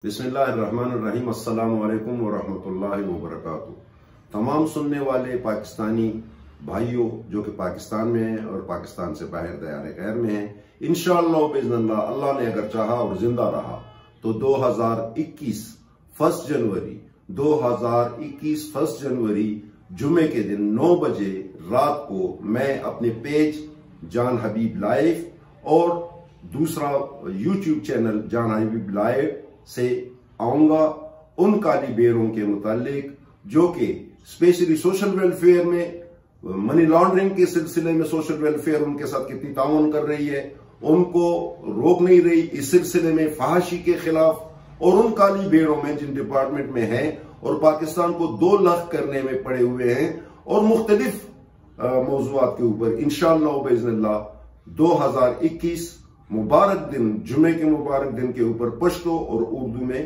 بسم اللہ الرحمن الرحیم۔ السلام علیکم ورحمۃ اللہ وبرکاتہ۔ تمام سننے والے پاکستانی بھائیوں جو کہ پاکستان میں ہیں اور پاکستان سے باہر دیار غیر میں ہیں، انشاءاللہ باذن اللہ، اللہ نے اگر چاہا اور زندہ رہا تو 2021 1 جنوری جمعے کے دن 9 بجے رات کو میں اپنے پیج جان حبیب لائیو اور دوسرا یوٹیوب چینل جان حبیب لائیو سے آؤں گا ان کالی بیروں کے متعلق جو کہ اسپیشلی سوشل ویلفیئر میں منی لانڈرنگ کے سلسلے میں سوشل ویلفیئر ان کے ساتھ کتنی تعاون کر رہی ہے، ان کو روک نہیں رہی اس سلسلے میں فحاشی کے خلاف، اور ان کالی بیروں میں جن ڈپارٹمنٹ میں ہیں اور پاکستان کو 2 لاکھ کرنے میں پڑے ہوئے ہیں، اور مختلف موضوعات کے اوپر انشاءاللہ باذن اللہ 2021 مبارک دن، جمعے کے مبارک دن کے اوپر پشتو اور اردو میں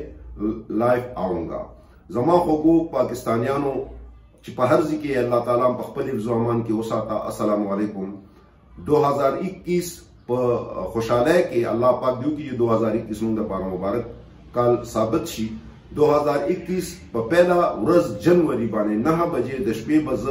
لائیو آؤں گا۔ زما حقوق پاکستانیانوں چپہرزی کے اللہ تعالیٰ پخپل حفظ و امان کی وساطہ السلام علیکم۔ 2021 خوشحال ہے کہ اللہ پاک دیو کی 2021 منگا پارا مبارک کال ثابت شی 2021 پہلا ورز جنوری بانے 9 بجے دشپے بز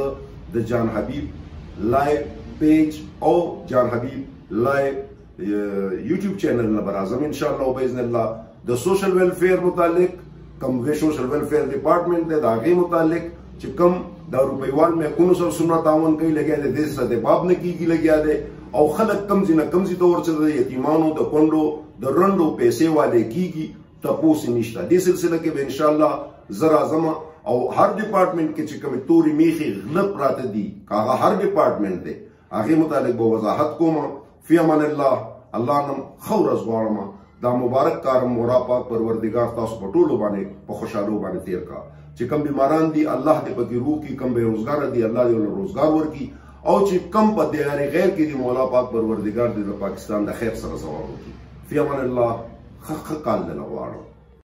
د جان حبیب لائیو پیج او جان حبیب لائیو یوٹیوب چینل نبر اعظم انشاءاللہ باذن اللہ دا سوشل ویلفیئر متعلق کم وے سوشل ویلفیئر ڈپارٹمنٹ دے داغے متعلق چکم دا روپیوال میں کنو سر سننا تعاون کئی لگیا دے دیس سدے باب نے کی لگیا دے او خلق کمزی طور سے دے یتیمانو دا کنڈو دا رنڈو پیسے والے کی تپوس نشتا دے سلسلہ کے بے انشاءاللہ ذرا زما او ہر ڈپارٹمنٹ کے چکم توری میخی غلط رات دی کاغا ہر ڈپارٹمنٹ دے آگے متعلق با وضاحت کو ماں فی امان اللہ اللہ نم خورز غوارما دا مبارک کارم مورا پاک پروردگار تاسو پٹولو بانے پخوشالو بانے تیر کا چی کم بیماران دی اللہ دے پکی روح کی، کم بے روزگار دی اللہ دے انہوں روزگار ور کی، او چی کم پا دیار غیر کی دی مولا پاک پروردگار دی دا پاکستان دا خیر سر زوارو کی۔ فی امان اللہ خق کال دے لغوارو۔